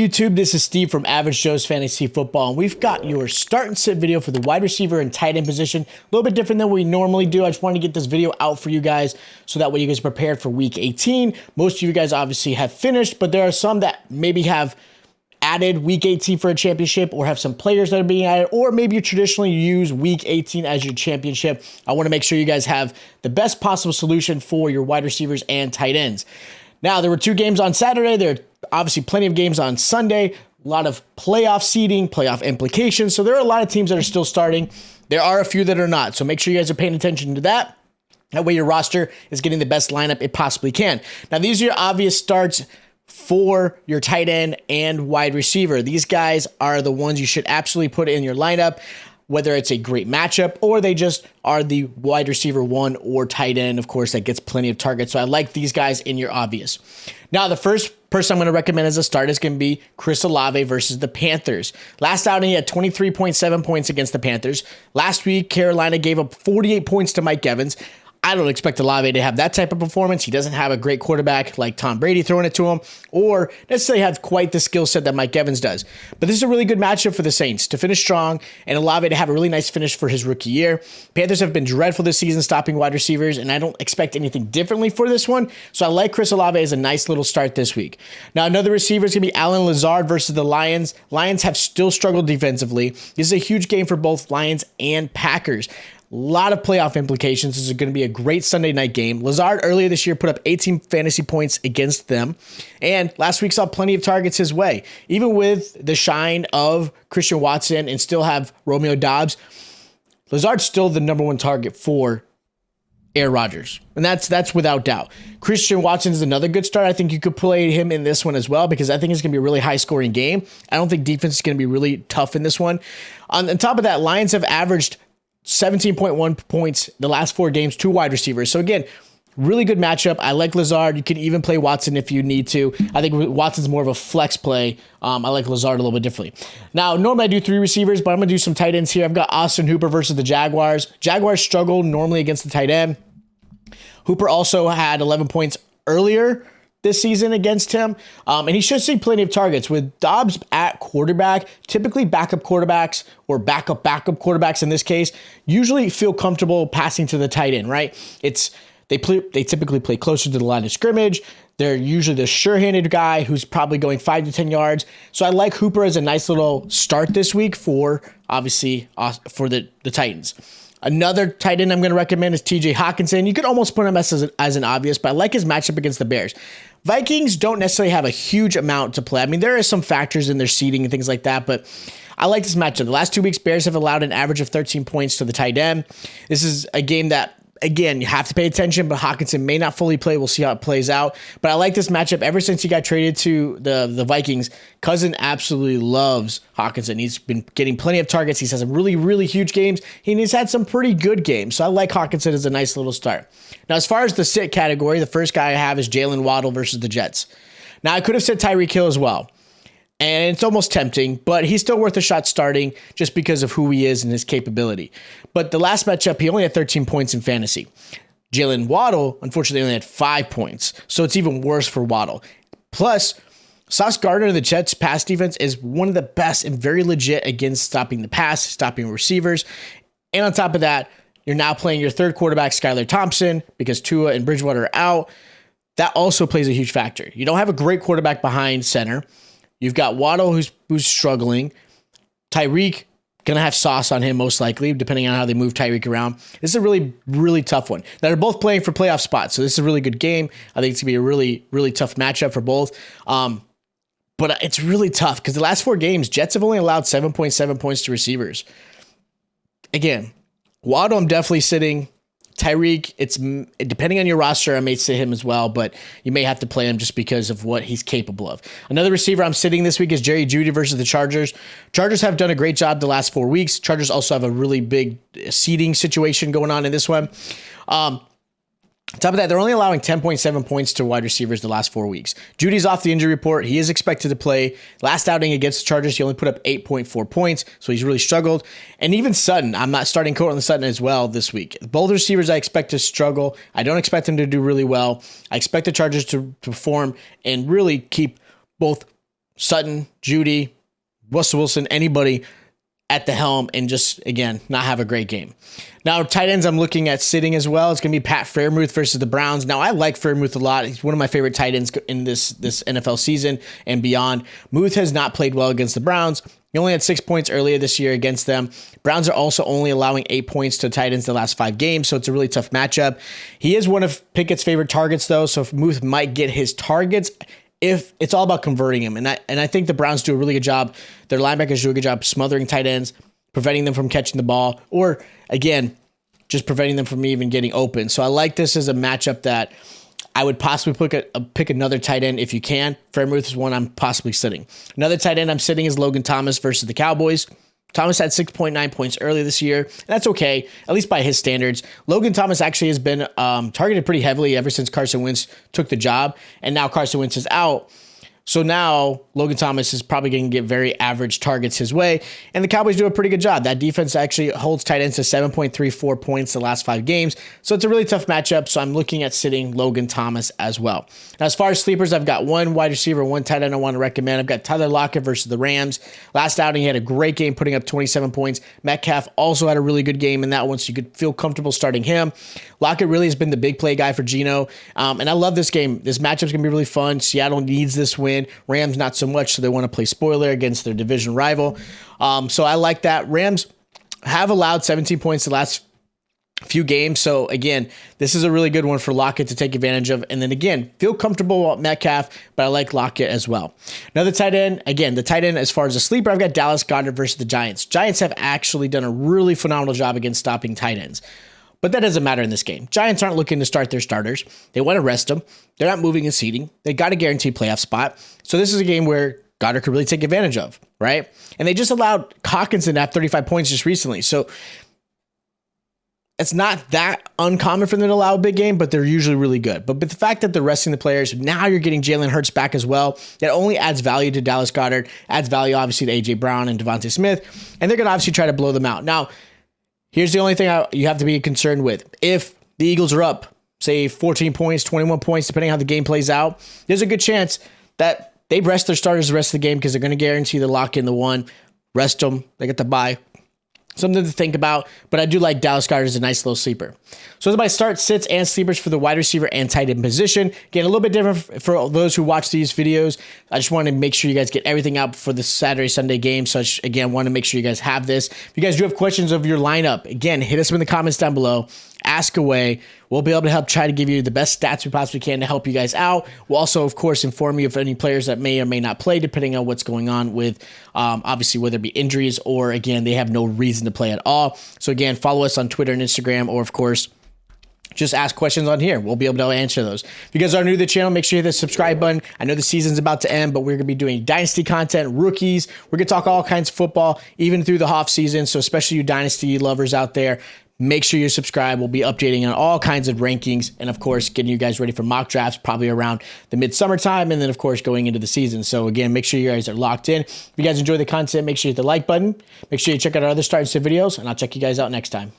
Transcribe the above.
YouTube? This is Steve from Average Joe's Fantasy Football, and we've got your start and sit video for the wide receiver and tight end position. A little bit different than we normally do. I just wanted to get this video out for you guys so that way you guys are prepared for week 18. Most of you guys obviously have finished, but there are some that maybe have added week 18 for a championship or have some players that are being added, or maybe you traditionally use week 18 as your championship. I want to make sure you guys have the best possible solution for your wide receivers and tight ends. Now, there were 2 games on Saturday. There are obviously plenty of games on Sunday. A lot of playoff seeding, playoff implications. So there are a lot of teams that are still starting. There are a few that are not. So make sure you guys are paying attention to that. That way your roster is getting the best lineup it possibly can. Now, these are your obvious starts for your tight end and wide receiver. These guys are the ones you should absolutely put in your lineup, whether it's a great matchup or they just are the wide receiver 1 or tight end, of course, that gets plenty of targets. So I like these guys in your obvious. Now, the first person I'm going to recommend as a start is going to be Chris Olave versus the Panthers. Last outing, he had 23.7 points against the Panthers. Last week, Carolina gave up 48 points to Mike Evans. I don't expect Olave to have that type of performance. He doesn't have a great quarterback like Tom Brady throwing it to him, or necessarily have quite the skill set that Mike Evans does. But this is a really good matchup for the Saints to finish strong and Olave to have a really nice finish for his rookie year. Panthers have been dreadful this season stopping wide receivers, and I don't expect anything differently for this one. So I like Chris Olave as a nice little start this week. Now, another receiver is going to be Allen Lazard versus the Lions. Lions have still struggled defensively. This is a huge game for both Lions and Packers. A lot of playoff implications. This is going to be a great Sunday night game. Lazard earlier this year put up 18 fantasy points against them, and last week saw plenty of targets his way. Even with the shine of Christian Watson and still have Romeo Doubs, Lazard's still the number 1 target for Aaron Rodgers, and that's without doubt. Christian Watson is another good start. I think you could play him in this one as well because I think it's going to be a really high-scoring game. I don't think defense is going to be really tough in this one. On top of that, Lions have averaged 17.1 points the last 4 games to wide receivers. So again, really good matchup. I like Lazard. You can even play Watson if you need to. I think Watson's more of a flex play. I like Lazard a little bit differently. Now, normally I do 3 receivers, but I'm going to do some tight ends here. I've got Austin Hooper versus the Jaguars. Jaguars struggle normally against the tight end. Hooper also had 11 points earlier this season against him, and he should see plenty of targets. With Doubs at quarterback, typically backup quarterbacks or backup quarterbacks in this case usually feel comfortable passing to the tight end, right? They typically play closer to the line of scrimmage. They're usually the sure-handed guy who's probably going 5 to 10 yards. So I like Hooper as a nice little start this week for, obviously, for the Titans. Another tight end I'm going to recommend is TJ Hawkinson. You could almost put him as an obvious, but I like his matchup against the Bears. Vikings don't necessarily have a huge amount to play. I mean, there are some factors in their seeding and things like that, but I like this matchup. The last 2 weeks, Bears have allowed an average of 13 points to the tight end. This is a game that, again, you have to pay attention, but Hawkinson may not fully play. We'll see how it plays out. But I like this matchup ever since he got traded to the Vikings. Cousin absolutely loves Hawkinson. He's been getting plenty of targets. He's had some really, really huge games. He's had some pretty good games. So I like Hawkinson as a nice little start. Now, as far as the sit category, the first guy I have is Jalen Waddle versus the Jets. Now, I could have said Tyreek Hill as well. And it's almost tempting, but he's still worth a shot starting just because of who he is and his capability. But the last matchup, he only had 13 points in fantasy. Jalen Waddle, unfortunately, only had 5 points. So it's even worse for Waddle. Plus, Sauce Gardner, the Jets' pass defense, is one of the best and very legit against stopping the pass, stopping receivers. And on top of that, you're now playing your third quarterback, Skylar Thompson, because Tua and Bridgewater are out. That also plays a huge factor. You don't have a great quarterback behind center. You've got Waddle who's struggling. Tyreek going to have sauce on him most likely, depending on how they move Tyreek around. This is a really, really tough one. Now, they're both playing for playoff spots, so this is a really good game. I think it's going to be a really, really tough matchup for both. But it's really tough because the last 4 games, Jets have only allowed 7.7 points to receivers. Again, Waddle, I'm definitely sitting. Tyreek, it's depending on your roster, I may sit him as well, but you may have to play him just because of what he's capable of. Another receiver I'm sitting this week is Jerry Jeudy versus the Chargers. Chargers have done a great job the last 4 weeks. Chargers also have a really big seeding situation going on in this one. On top of that, they're only allowing 10.7 points to wide receivers the last 4 weeks. Judy's off the injury report. He is expected to play. Last outing against the Chargers, he only put up 8.4 points, so he's really struggled. And even Sutton, I'm not starting Courtland Sutton as well this week. Both receivers I expect to struggle. I don't expect them to do really well. I expect the Chargers to perform and really keep both Sutton, Judy, Russell Wilson, anybody at the helm and just, again, not have a great game. Now, tight ends I'm looking at sitting as well. It's going to be Pat Freiermuth versus the Browns. Now, I like Freiermuth a lot. He's one of my favorite tight ends in this NFL season and beyond. Muth has not played well against the Browns. He only had 6 points earlier this year against them. Browns are also only allowing 8 points to tight ends the last 5 games, so it's a really tough matchup. He is one of Pickett's favorite targets, though, so if Muth might get his targets, if it's all about converting him. And I think the Browns do a really good job. Their linebackers do a good job smothering tight ends, preventing them from catching the ball, or again, just preventing them from even getting open. So I like this as a matchup that I would possibly pick another tight end if you can. Freiermuth is one I'm possibly sitting. Another tight end I'm sitting is Logan Thomas versus the Cowboys. Thomas had 6.9 points earlier this year. And that's okay, at least by his standards. Logan Thomas actually has been targeted pretty heavily ever since Carson Wentz took the job, and now Carson Wentz is out. So now Logan Thomas is probably going to get very average targets his way, and the Cowboys do a pretty good job. That defense actually holds tight ends to 7.34 points the last 5 games, so it's a really tough matchup, so I'm looking at sitting Logan Thomas as well. Now, as far as sleepers, I've got one wide receiver, one tight end I want to recommend. I've got Tyler Lockett versus the Rams. Last outing, he had a great game, putting up 27 points. Metcalf also had a really good game in that one, so you could feel comfortable starting him. Lockett really has been the big play guy for Geno, and I love this game. This matchup's going to be really fun. Seattle needs this win. Rams not so much, so they want to play spoiler against their division rival. So I like that. Rams have allowed 17 points the last few games. So again, this is a really good one for Lockett to take advantage of. And then again, feel comfortable with Metcalf, but I like Lockett as well. Another tight end, again, the tight end as far as a sleeper, I've got Dallas Goedert versus the Giants. Giants have actually done a really phenomenal job against stopping tight ends. But that doesn't matter in this game. Giants aren't looking to start their starters. They want to rest them. They're not moving and seeding. They got a guaranteed playoff spot. So this is a game where Goddard could really take advantage of, right? And they just allowed Hawkinson to have 35 points just recently. So it's not that uncommon for them to allow a big game, but they're usually really good. But the fact that they're resting the players, now you're getting Jalen Hurts back as well. That only adds value to Dallas Goedert, adds value obviously to A.J. Brown and Devontae Smith, and they're going to obviously try to blow them out. Now, here's the only thing you have to be concerned with. If the Eagles are up, say 14 points, 21 points, depending on how the game plays out, there's a good chance that they rest their starters the rest of the game because they're going to guarantee the lock in the one, rest them, they get the bye. Something to think about, but I do like Dallas Goedert as a nice little sleeper. So those are my start, sits, and sleepers for the wide receiver and tight end position. Again, a little bit different for those who watch these videos. I just want to make sure you guys get everything out for the Saturday, Sunday game. So again, want to make sure you guys have this. If you guys do have questions of your lineup, again, hit us in the comments down below. Ask away. We'll be able to help try to give you the best stats we possibly can to help you guys out. We'll also, of course, inform you of any players that may or may not play, depending on what's going on with, obviously, whether it be injuries or, again, they have no reason to play at all. So, again, follow us on Twitter and Instagram, or, of course, just ask questions on here. We'll be able to answer those. If you guys are new to the channel, make sure you hit the subscribe button. I know the season's about to end, but we're going to be doing Dynasty content, rookies. We're going to talk all kinds of football, even through the off season. So especially you Dynasty lovers out there, make sure you subscribe. We'll be updating on all kinds of rankings and, of course, getting you guys ready for mock drafts probably around the midsummer time and then, of course, going into the season. So, again, make sure you guys are locked in. If you guys enjoy the content, make sure you hit the like button. Make sure you check out our other start and sit videos, and I'll check you guys out next time.